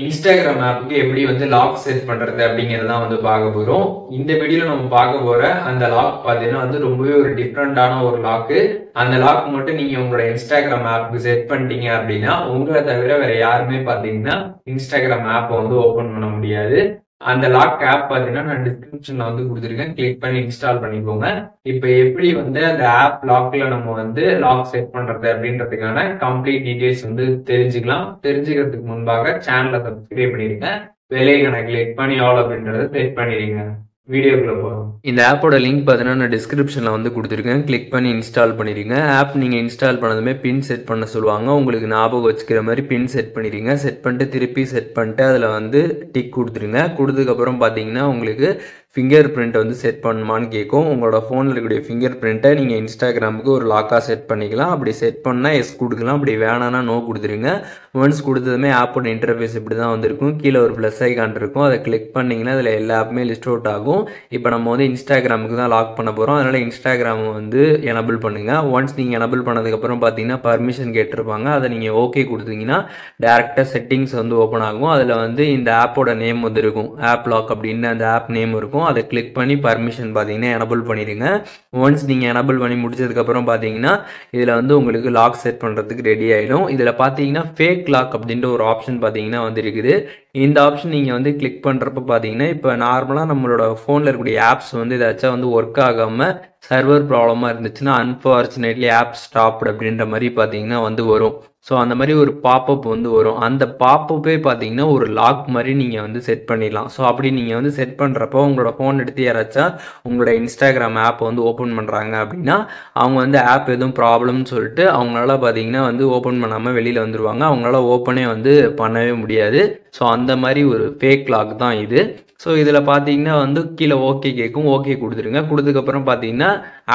Instagram ஆப்புக்கு எப்படி வந்து lock set பண்றது அப்படிங்கிறது தான் வந்து பார்க்க போறோம். இந்த வீடியோல நம்ம பார்க்க போற அந்த லாக் பார்த்தீங்கன்னா வந்து ரொம்பவே ஒரு டிஃப்ரெண்டான ஒரு லாக்கு. அந்த லாக் மட்டும் நீங்க உங்களோட Instagram ஆப்புக்கு செட் பண்ணிட்டீங்க அப்படின்னா, உங்கள தவிர வேற யாருமே பார்த்தீங்கன்னா Instagram ஆப்ப வந்து ஓப்பன் பண்ண முடியாது. அந்த லாக் ஆப் பார்த்தீங்கன்னா நான் டிஸ்கிரிப்ஷன்ல வந்து குடுத்துருக்கேன். கிளிக் பண்ணி இன்ஸ்டால் பண்ணிக்கோங்க. இப்ப எப்படி வந்து அந்த ஆப் லாக்ல நம்ம வந்து லாக் செட் பண்றது அப்படின்றதுக்கான கம்ப்ளீட் டீடைல்ஸ் வந்து தெரிஞ்சுக்கலாம். தெரிஞ்சுக்கிறதுக்கு முன்பாக சேனலை சப்ஸ்கிரைப் பண்ணிருங்க. பெல் ஐகானை கிளிக் பண்ணி ஆல் அப்படின்றத செட் பண்ணிடுங்க. வீடியோக்குள்ள போறோம். இந்த ஆப்போட லிங்க் பார்த்தீங்கன்னா நான் டிஸ்கிரிப்ஷனில் வந்து கொடுத்துருக்கேன். கிளிக் பண்ணி இன்ஸ்டால் பண்ணிடுங்க. ஆப் நீங்கள் இன்ஸ்டால் பண்ணதுமே பின் செட் பண்ண சொல்லுவாங்க. உங்களுக்கு ஞாபகம் வச்சுக்கிற மாதிரி பின் செட் பண்ணிடுங்க. செட் பண்ணிட்டு திருப்பி செட் பண்ணிட்டு அதில் வந்து டிக் கொடுத்துருங்க. கொடுத்ததுக்கப்புறம் பார்த்தீங்கன்னா உங்களுக்கு ஃபிங்கர் பிரிண்ட் வந்து செட் பண்ணுமான்னு கேட்கும். உங்களோட ஃபோனில் இருக்கக்கூடிய ஃபிங்கர் பிரிண்ட்டை நீங்கள் இன்ஸ்டாகிராமுக்கு ஒரு லாக்காக செட் பண்ணிக்கலாம். அப்படி செட் பண்ணால் எஸ் கொடுக்கலாம். அப்படி வேணான்னா நோ கொடுத்துருங்க. ஒன்ஸ் கொடுத்ததுமே ஆப்போட இன்டர்ஃபேஸ் இப்படி தான் வந்துருக்கும். கீழே ஒரு ப்ளஸ் ஐகான் இருக்கும். அதை கிளிக் பண்ணிங்கன்னா அதில் எல்லா ஆப்புமே லிஸ்ட் அவுட் ஆகும். இப்போ நம்ம வந்து இன்ஸ்டாகிராமுக்கு தான் லாக் பண்ண போகிறோம். அதனால் இன்ஸ்டாகிராம் வந்து எனபிள் பண்ணுங்கள். ஒன்ஸ் நீங்கள் எனபிள் பண்ணதுக்கப்புறம் பார்த்தீங்கன்னா பர்மிஷன் கேட்டிருப்பாங்க. அதை நீங்கள் ஓகே கொடுத்தீங்கன்னா டேரெக்டாக செட்டிங்ஸ் வந்து ஓப்பன் ஆகும். அதில் வந்து இந்த ஆப்போட நேம் வந்து இருக்கும். ஆப் லாக் அப்படின்னு அந்த ஆப் நேம் இருக்கும். அதை கிளிக் பண்ணி பர்மிஷன் பார்த்தீங்கன்னா எனபிள் பண்ணிடுங்க. ஒன்ஸ் நீங்கள் எனபிள் பண்ணி முடிச்சதுக்கப்புறம் பார்த்தீங்கன்னா இதில் வந்து உங்களுக்கு லாக் செட் பண்ணுறதுக்கு ரெடி ஆகிடும். இதில் பார்த்தீங்கன்னா ஃபேக் லாக் அப்படின்ற ஒரு ஆப்ஷன் பார்த்தீங்கன்னா வந்து இருக்குது. இந்த ஆப்ஷன் நீங்கள் வந்து கிளிக் பண்ணுறப்ப பார்த்தீங்கன்னா இப்போ நார்மலாக நம்மளோட ஃபோனில் இருக்கக்கூடிய ஆப்ஸ் வந்து ஏதாச்சும் வந்து ஒர்க் ஆகாமல் சர்வர் ப்ராப்ளமாக இருந்துச்சுன்னா அன்ஃபார்ச்சுனேட்லி ஆப் ஸ்டாப்டு அப்படின்ற மாதிரி பார்த்தீங்கன்னா வந்து வரும். ஸோ அந்த மாதிரி ஒரு பாப்அப் வந்து வரும். அந்த பாப்பப்பே பார்த்தீங்கன்னா ஒரு லாக் மாதிரி நீங்கள் வந்து செட் பண்ணிடலாம். ஸோ அப்படி நீங்கள் வந்து செட் பண்ணுறப்போ உங்களோட ஃபோன் எடுத்து யாராச்சும் உங்களோட இன்ஸ்டாகிராம் ஆப்பை வந்து ஓப்பன் பண்ணுறாங்க அப்படின்னா அவங்க வந்து ஆப் எதுவும் ப்ராப்ளம்னு சொல்லிட்டு அவங்களால பார்த்தீங்கன்னா வந்து ஓப்பன் பண்ணாமல் வெளியில் வந்துடுவாங்க. அவங்களால ஓப்பனே வந்து பண்ணவே முடியாது. ஸோ அந்த மாதிரி ஒரு ஃபேக் லாக் தான் இது. ஸோ இதில் பார்த்தீங்கன்னா வந்து கீழே ஓகே கேட்கும். ஓகே கொடுத்துருங்க. கொடுத்ததுக்கப்புறம் பார்த்தீங்கன்னா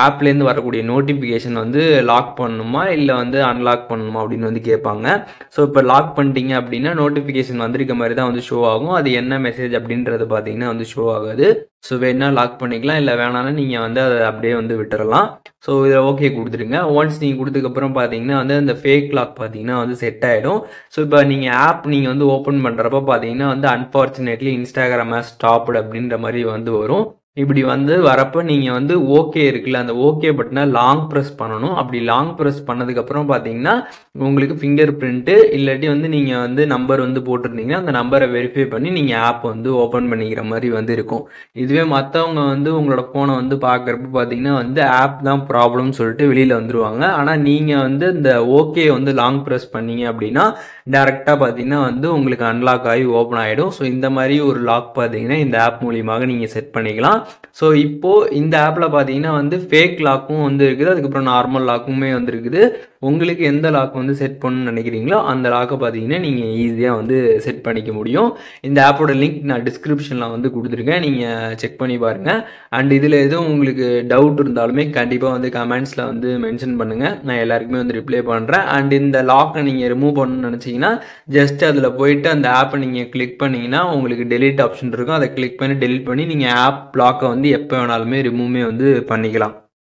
ஆப்லேருந்து வரக்கூடிய நோட்டிஃபிகேஷன் வந்து லாக் பண்ணணுமா இல்லை வந்து அன்லாக் பண்ணணுமா அப்படின்னு வந்து கேட்பாங்க. ஸோ இப்போ லாக் பண்ணிட்டீங்க அப்படின்னா நோட்டிஃபிகேஷன் வந்திருக்க மாதிரி தான் வந்து ஷோ ஆகும். அது என்ன மெசேஜ் அப்படின்றது பார்த்தீங்கன்னா வந்து ஷோ ஆகாது. ஸோ வேணா லாக் பண்ணிக்கலாம், இல்லை வேணாலும் நீங்கள் வந்து அதை அப்படியே வந்து விட்டுறலாம். ஸோ இதை ஓகே கொடுத்துருங்க. ஒன்ஸ் நீங்கள் கொடுத்ததுக்கப்புறம் பார்த்தீங்கன்னா வந்து அந்த ஃபேக் லாக் பார்த்தீங்கன்னா வந்து செட் ஆகிடும். ஸோ இப்போ நீங்கள் ஆப் நீங்கள் வந்து ஓப்பன் பண்ணுறப்ப பார்த்தீங்கன்னா வந்து அன்ஃபார்ச்சுனேட்லி இன்ஸ்டாகிராம் ஹேஸ் ஸ்டாப்டு அப்படின்ற மாதிரி வந்து வரும். இப்படி வந்து வரப்போ நீங்கள் வந்து ஓகே இருக்குல்ல, அந்த ஓகே பட்டனை லாங் ப்ரெஸ் பண்ணணும். அப்படி லாங் ப்ரெஸ் பண்ணதுக்கப்புறம் பார்த்தீங்கன்னா உங்களுக்கு ஃபிங்கர் பிரிண்ட்டு இல்லாட்டி வந்து நீங்கள் வந்து நம்பர் வந்து போட்டிருந்தீங்கன்னா அந்த நம்பரை வெரிஃபை பண்ணி நீங்கள் ஆப் வந்து ஓப்பன் பண்ணிக்கிற மாதிரி வந்து இருக்கும். இதுவே மற்றவங்க வந்து உங்களோட ஃபோனை வந்து பார்க்குறப்ப பார்த்தீங்கன்னா வந்து ஆப் தான் ப்ராப்ளம்னு சொல்லிட்டு வெளியில் வந்துடுவாங்க. ஆனால் நீங்கள் வந்து இந்த ஓகே வந்து லாங் ப்ரெஸ் பண்ணீங்க அப்படின்னா டேரெக்டாக பார்த்தீங்கன்னா வந்து உங்களுக்கு அன்லாக் ஆகி ஓப்பன் ஆகிடும். ஸோ இந்த மாதிரி ஒரு லாக் பார்த்தீங்கன்னா இந்த ஆப் மூலியமாக நீங்கள் செட் பண்ணிக்கலாம். ஸோ இப்போது இந்த ஆப்பில் பார்த்தீங்கன்னா வந்து ஃபேக் லாக்கும் வந்து இருக்குது. அதுக்கப்புறம் நார்மல் லாக்குமே வந்து இருக்குது. உங்களுக்கு எந்த லாக் வந்து செட் பண்ணணும்னு நினைக்கிறீங்களோ அந்த லாக்கை பார்த்தீங்கன்னா நீங்கள் ஈஸியாக வந்து செட் பண்ணிக்க முடியும். இந்த ஆப்போட லிங்க் நான் டிஸ்கிரிப்ஷனில் வந்து கொடுத்துருக்கேன். நீங்கள் செக் பண்ணி பாருங்கள். அண்ட் இதில் எதுவும் உங்களுக்கு டவுட் இருந்தாலுமே கண்டிப்பாக வந்து கமெண்ட்ஸில் வந்து மென்ஷன் பண்ணுங்கள். நான் எல்லாருக்குமே வந்து ரிப்ளை பண்ணுறேன். அண்ட் இந்த லாக்கை நீங்கள் ரிமூவ் பண்ணணும்னு நினச்சிங்கன்னா ஜஸ்ட் அதில் போயிட்டு அந்த ஆப்பை நீங்கள் கிளிக் பண்ணிங்கன்னா உங்களுக்கு டெலீட் ஆப்ஷன் இருக்கும். அதை கிளிக் பண்ணி டெலீட் பண்ணி நீங்கள் ஆப் லாக்கை வந்து எப்போ வேணாலுமே ரிமூவ்மே வந்து பண்ணிக்கலாம்.